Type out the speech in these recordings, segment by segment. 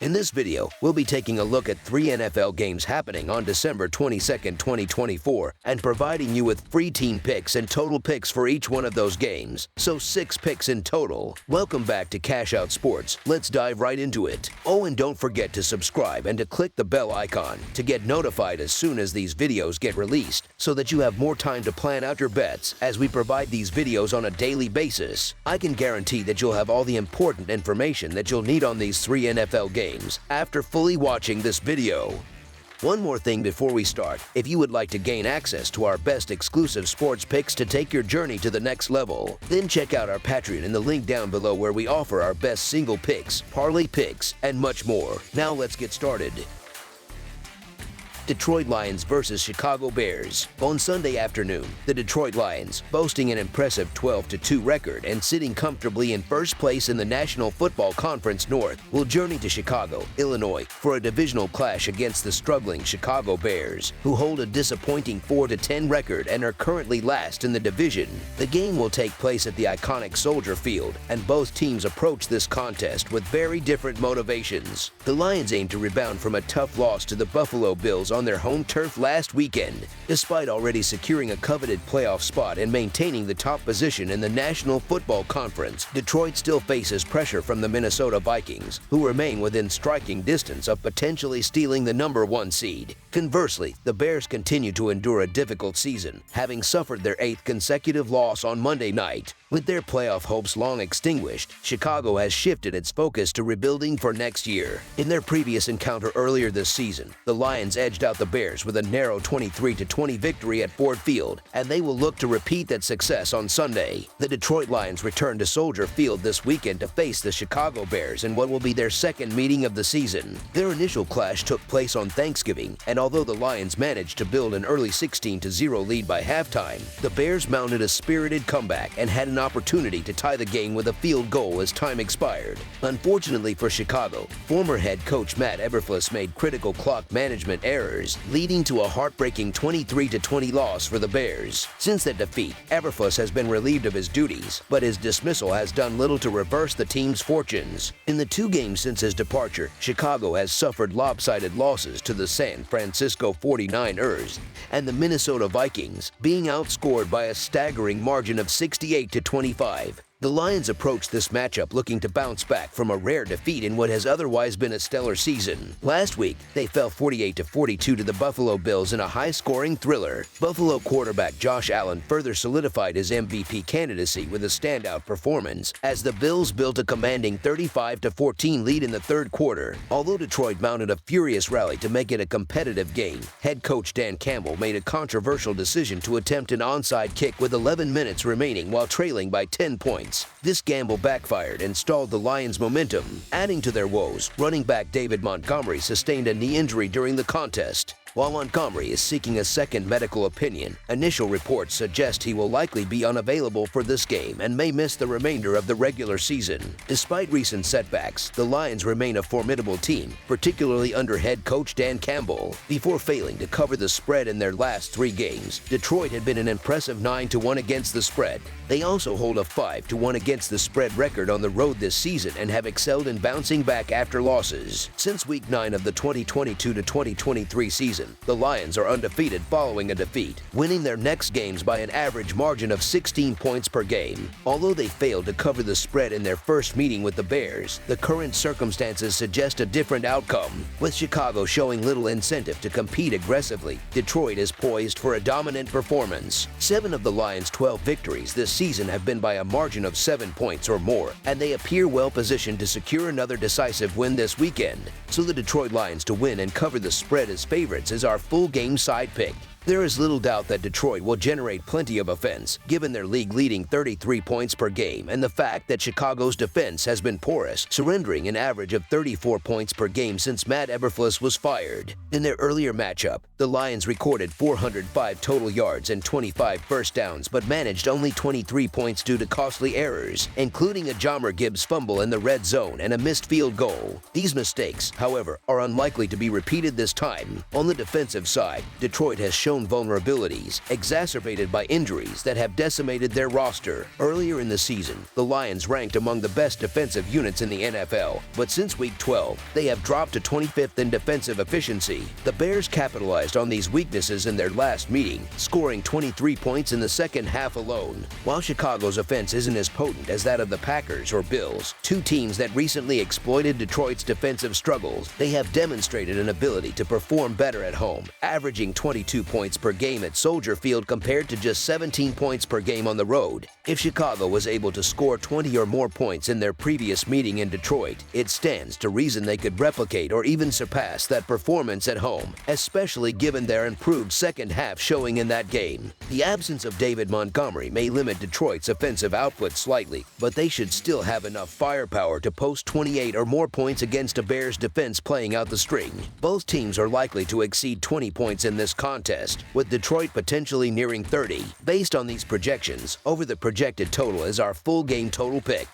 In this video, we'll be taking a look at 3 NFL games happening on December 22, 2024, and providing you with free team picks and total picks for each one of those games, so 6 picks in total. Welcome back to Cash Out Sports. Let's dive right into it. Oh, and don't forget to subscribe and to click the bell icon to get notified as soon as these videos get released, so that you have more time to plan out your bets as we provide these videos on a daily basis. I can guarantee that you'll have all the important information that you'll need on these 3 NFL games after fully watching this video. One more thing before we start: if you would like to gain access to our best exclusive sports picks to take your journey to the next level, then check out our Patreon in the link down below, where we offer our best single picks, parlay picks, and much more. Now let's get started. Detroit Lions versus Chicago Bears. On Sunday afternoon, the Detroit Lions, boasting an impressive 12-2 record and sitting comfortably in first place in the National Football Conference North, will journey to Chicago, Illinois, for a divisional clash against the struggling Chicago Bears, who hold a disappointing 4-10 record and are currently last in the division. The game will take place at the iconic Soldier Field, and both teams approach this contest with very different motivations. The Lions aim to rebound from a tough loss to the Buffalo Bills on their home turf last weekend. Despite already securing a coveted playoff spot and maintaining the top position in the National Football Conference, Detroit still faces pressure from the Minnesota Vikings, who remain within striking distance of potentially stealing the #1 seed. Conversely, the Bears continue to endure a difficult season, having suffered their 8th consecutive loss on Monday night. With their playoff hopes long extinguished, Chicago has shifted its focus to rebuilding for next year. In their previous encounter earlier this season, the Lions edged out the Bears with a narrow 23-20 victory at Ford Field, and they will look to repeat that success on Sunday. The Detroit Lions return to Soldier Field this weekend to face the Chicago Bears in what will be their second meeting of the season. Their initial clash took place on Thanksgiving, and although the Lions managed to build an early 16-0 lead by halftime, the Bears mounted a spirited comeback and had an opportunity to tie the game with a field goal as time expired. Unfortunately for Chicago, former head coach Matt Eberflus made critical clock management errors, leading to a heartbreaking 23-20 loss for the Bears. Since that defeat, Eberflus has been relieved of his duties, but his dismissal has done little to reverse the team's fortunes. In the 2 games since his departure, Chicago has suffered lopsided losses to the San Francisco 49ers and the Minnesota Vikings, being outscored by a staggering margin of 68-25. The Lions approach this matchup looking to bounce back from a rare defeat in what has otherwise been a stellar season. Last week, they fell 48-42 to the Buffalo Bills in a high-scoring thriller. Buffalo quarterback Josh Allen further solidified his MVP candidacy with a standout performance, as the Bills built a commanding 35-14 lead in the third quarter. Although Detroit mounted a furious rally to make it a competitive game, head coach Dan Campbell made a controversial decision to attempt an onside kick with 11 minutes remaining while trailing by 10 points. This gamble backfired and stalled the Lions' momentum. Adding to their woes, running back David Montgomery sustained a knee injury during the contest. While Montgomery is seeking a second medical opinion, initial reports suggest he will likely be unavailable for this game and may miss the remainder of the regular season. Despite recent setbacks, the Lions remain a formidable team, particularly under head coach Dan Campbell. Before failing to cover the spread in their last 3 games, Detroit had been an impressive 9-1 against the spread. They also hold a 5-1 against the spread record on the road this season and have excelled in bouncing back after losses. Since Week 9 of the 2022-2023 season, the Lions are undefeated following a defeat, winning their next games by an average margin of 16 points per game. Although they failed to cover the spread in their first meeting with the Bears, the current circumstances suggest a different outcome. With Chicago showing little incentive to compete aggressively, Detroit is poised for a dominant performance. 7 of the Lions' 12 victories this season have been by a margin of 7 points or more, and they appear well positioned to secure another decisive win this weekend. So the Detroit Lions to win and cover the spread as favorites is our full game side pick. There is little doubt that Detroit will generate plenty of offense, given their league-leading 33 points per game and the fact that Chicago's defense has been porous, surrendering an average of 34 points per game since Matt Eberflus was fired. In their earlier matchup, The Lions recorded 405 total yards and 25 first downs, but managed only 23 points due to costly errors, including a Jahmyr Gibbs fumble in the red zone and a missed field goal. These mistakes, however, are unlikely to be repeated this time. On the defensive side, Detroit has shown vulnerabilities, exacerbated by injuries that have decimated their roster. Earlier in the season, the Lions ranked among the best defensive units in the NFL, but since Week 12, they have dropped to 25th in defensive efficiency. The Bears capitalized on these weaknesses in their last meeting, scoring 23 points in the second half alone. While Chicago's offense isn't as potent as that of the Packers or Bills, two teams that recently exploited Detroit's defensive struggles, they have demonstrated an ability to perform better at home, averaging 22 points per game at Soldier Field compared to just 17 points per game on the road. If Chicago was able to score 20 or more points in their previous meeting in Detroit, it stands to reason they could replicate or even surpass that performance at home, especially given their improved second half showing in that game. The absence of David Montgomery may limit Detroit's offensive output slightly, but they should still have enough firepower to post 28 or more points against a Bears defense playing out the string. Both teams are likely to exceed 20 points in this contest, with Detroit potentially nearing 30. Based on these projections, over the projected total is our full game total pick.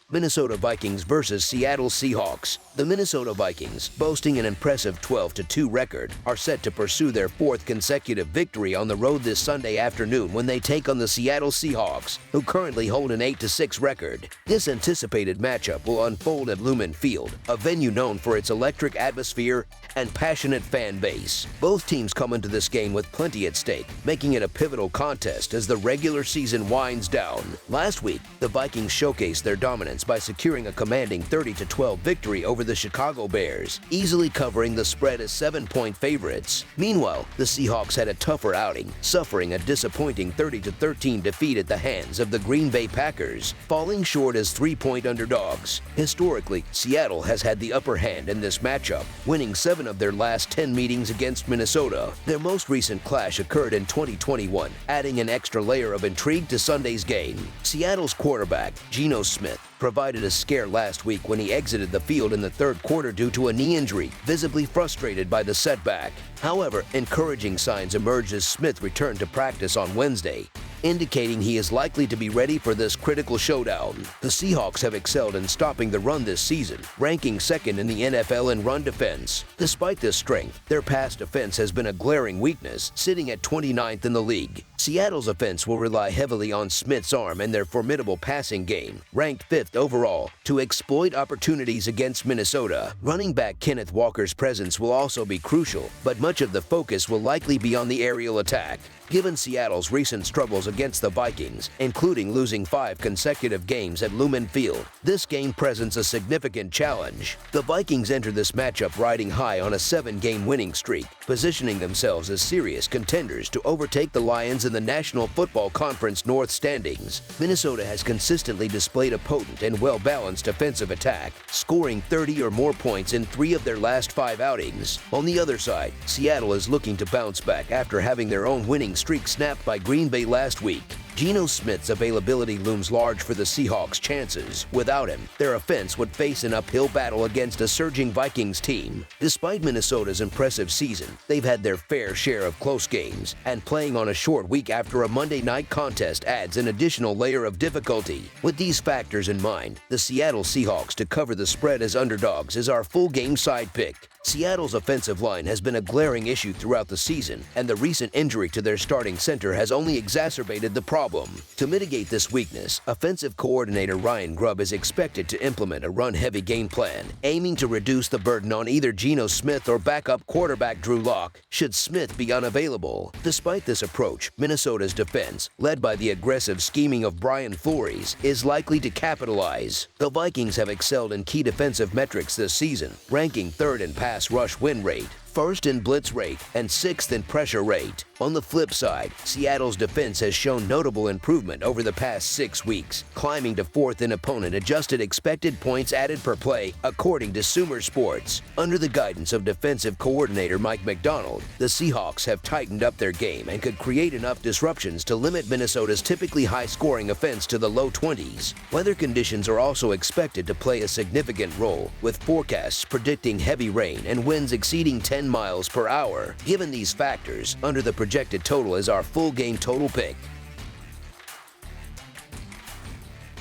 Minnesota Vikings versus Seattle Seahawks. The Minnesota Vikings, boasting an impressive 12-2 record, are set to pursue their fourth consecutive victory on the road this Sunday afternoon when they take on the Seattle Seahawks, who currently hold an 8-6 record. This anticipated matchup will unfold at Lumen Field, a venue known for its electric atmosphere and passionate fan base. Both teams come into this game with plenty at stake, making it a pivotal contest as the regular season winds down. Last week, the Vikings showcased their dominance by securing a commanding 30-12 victory over the Chicago Bears, easily covering the spread as 7-point favorites. Meanwhile, the Seahawks had a tougher outing, suffering a disappointing 30-13 defeat at the hands of the Green Bay Packers, falling short as 3-point underdogs. Historically, Seattle has had the upper hand in this matchup, winning 7 of their last 10 meetings against Minnesota. Their most recent clash occurred in 2021, adding an extra layer of intrigue to Sunday's game. Seattle's quarterback, Geno Smith, provided a scare last week when he exited the field in the third quarter due to a knee injury, visibly frustrated by the setback. However, encouraging signs emerged as Smith returned to practice on Wednesday, indicating he is likely to be ready for this critical showdown. The Seahawks have excelled in stopping the run this season, ranking second in the NFL in run defense. Despite this strength, their pass defense has been a glaring weakness, sitting at 29th in the league. Seattle's offense will rely heavily on Smith's arm and their formidable passing game, ranked 5th overall, to exploit opportunities against Minnesota. Running back Kenneth Walker's presence will also be crucial, but much of the focus will likely be on the aerial attack. Given Seattle's recent struggles against the Vikings, including losing 5 consecutive games at Lumen Field, this game presents a significant challenge. The Vikings enter this matchup riding high on a 7-game winning streak, positioning themselves as serious contenders to overtake the Lions in the National Football Conference North standings. Minnesota has consistently displayed a potent and well-balanced offensive attack, scoring 30 or more points in 3 of their last 5 outings. On the other side, Seattle is looking to bounce back after having their own winning streak snapped by Green Bay last week. Geno Smith's availability looms large for the Seahawks' chances. Without him, their offense would face an uphill battle against a surging Vikings team. Despite Minnesota's impressive season, they've had their fair share of close games, and playing on a short week after a Monday night contest adds an additional layer of difficulty. With these factors in mind, the Seattle Seahawks to cover the spread as underdogs is our full game side pick. Seattle's offensive line has been a glaring issue throughout the season, and the recent injury to their starting center has only exacerbated the problem. To mitigate this weakness, offensive coordinator Ryan Grubb is expected to implement a run-heavy game plan, aiming to reduce the burden on either Geno Smith or backup quarterback Drew Lock, should Smith be unavailable. Despite this approach, Minnesota's defense, led by the aggressive scheming of Brian Flores, is likely to capitalize. The Vikings have excelled in key defensive metrics this season, ranking 3rd in pass rush win rate, first in blitz rate and 6th in pressure rate. On the flip side, Seattle's defense has shown notable improvement over the past 6 weeks, climbing to 4th in opponent adjusted expected points added per play, according to Sumer Sports. Under the guidance of defensive coordinator Mike Macdonald, the Seahawks have tightened up their game and could create enough disruptions to limit Minnesota's typically high-scoring offense to the low 20s. Weather conditions are also expected to play a significant role, with forecasts predicting heavy rain and winds exceeding 10 miles per hour. Given these factors, under the projected total is our full game total pick.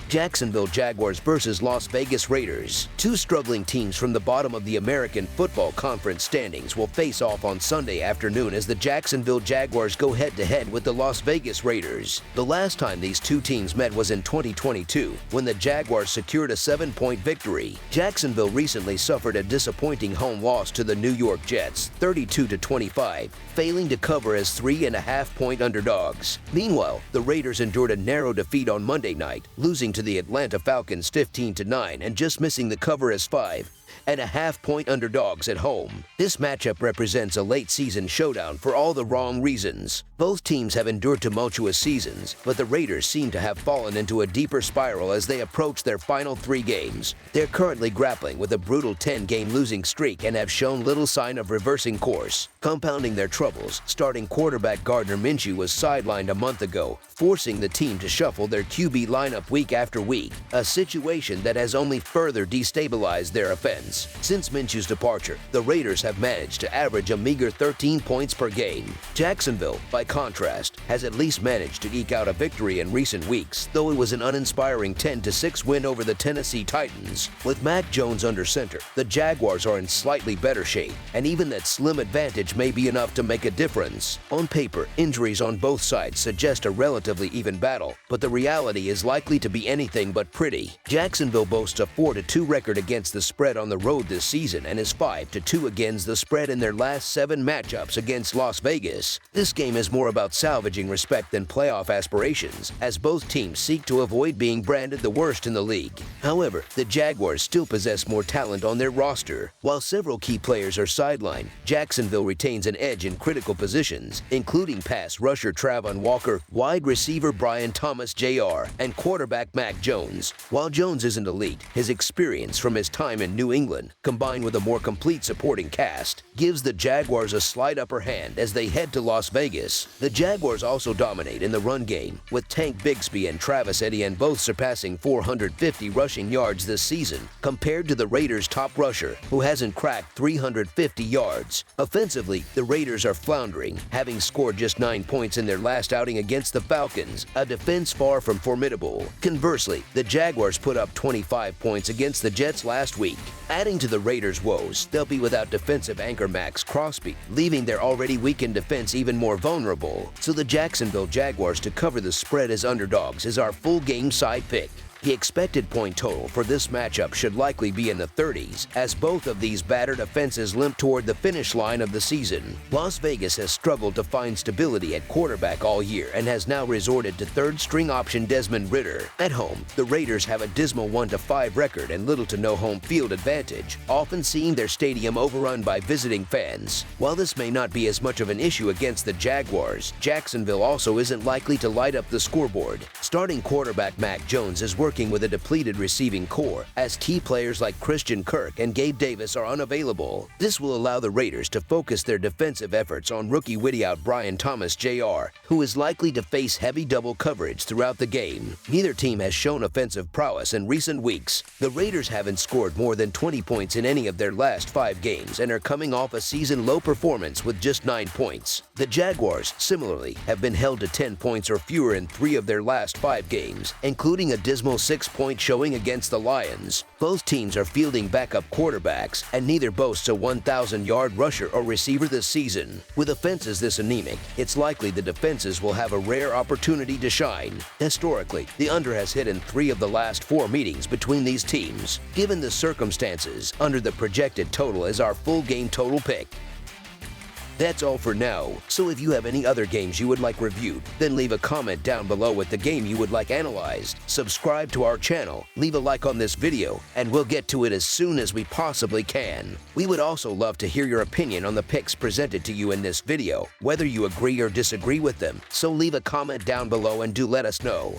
Jacksonville Jaguars versus Las Vegas Raiders. Two struggling teams from the bottom of the American Football Conference standings will face off on Sunday afternoon as the Jacksonville Jaguars go head-to-head with the Las Vegas Raiders. The last time these two teams met was in 2022, when the Jaguars secured a 7-point victory. Jacksonville recently suffered a disappointing home loss to the New York Jets, 32-25, failing to cover as 3.5-point underdogs. Meanwhile, the Raiders endured a narrow defeat on Monday night, losing to the Atlanta Falcons 15-9 and just missing the cover as 5.5-point underdogs at home. This matchup represents a late-season showdown for all the wrong reasons. Both teams have endured tumultuous seasons, but the Raiders seem to have fallen into a deeper spiral as they approach their final 3 games. They're currently grappling with a brutal 10-game losing streak and have shown little sign of reversing course. Compounding their troubles, starting quarterback Gardner Minshew was sidelined a month ago, forcing the team to shuffle their QB lineup week after week, a situation that has only further destabilized their offense. Since Minshew's departure, the Raiders have managed to average a meager 13 points per game. Jacksonville, by contrast, has at least managed to eke out a victory in recent weeks, though it was an uninspiring 10-6 win over the Tennessee Titans. With Mac Jones under center, the Jaguars are in slightly better shape, and even that slim advantage may be enough to make a difference. On paper, injuries on both sides suggest a relatively even battle, but the reality is likely to be anything but pretty. Jacksonville boasts a 4-2 record against the spread on the road this season and is 5-2 against the spread in their last 7 matchups against Las Vegas. This game is more about salvaging respect than playoff aspirations, as both teams seek to avoid being branded the worst in the league. However, the Jaguars still possess more talent on their roster. While several key players are sidelined, Jacksonville retains an edge in critical positions, including pass rusher Travon Walker, wide receiver Brian Thomas Jr., and quarterback Mac Jones. While Jones isn't elite, his experience from his time in New England, combined with a more complete supporting cast, gives the Jaguars a slight upper hand as they head to Las Vegas. The Jaguars also dominate in the run game, with Tank Bigsby and Travis Etienne both surpassing 450 rushing yards this season, compared to the Raiders' top rusher, who hasn't cracked 350 yards. Offensively, the Raiders are floundering, having scored just 9 points in their last outing against the Falcons, a defense far from formidable. Conversely, the Jaguars put up 25 points against the Jets last week. Adding to the Raiders' woes, they'll be without defensive anchor Max Crosby, leaving their already weakened defense even more vulnerable. So the Jacksonville Jaguars to cover the spread as underdogs is our full game side pick. The expected point total for this matchup should likely be in the 30s, as both of these battered offenses limp toward the finish line of the season. Las Vegas has struggled to find stability at quarterback all year and has now resorted to third-string option Desmond Ridder. At home, the Raiders have a dismal 1-5 record and little to no home field advantage, often seeing their stadium overrun by visiting fans. While this may not be as much of an issue against the Jaguars, Jacksonville also isn't likely to light up the scoreboard. Starting quarterback Mac Jones is working with a depleted receiving core, as key players like Christian Kirk and Gabe Davis are unavailable. This will allow the Raiders to focus their defensive efforts on rookie wideout Brian Thomas Jr., who is likely to face heavy double coverage throughout the game. Neither team has shown offensive prowess in recent weeks. The Raiders haven't scored more than 20 points in any of their last 5 games and are coming off a season-low performance with just 9 points. The Jaguars, similarly, have been held to 10 points or fewer in 3 of their last 5 games, including a dismal 6-point showing against the Lions. Both teams are fielding backup quarterbacks, and neither boasts a 1,000-yard rusher or receiver this season. With offenses this anemic, it's likely the defenses will have a rare opportunity to shine. Historically, the under has hit in 3 of the last 4 meetings between these teams. Given the circumstances, under the projected total is our full game total pick. That's all for now, so if you have any other games you would like reviewed, then leave a comment down below with the game you would like analyzed. Subscribe to our channel, leave a like on this video, and we'll get to it as soon as we possibly can. We would also love to hear your opinion on the picks presented to you in this video, whether you agree or disagree with them, so leave a comment down below and do let us know.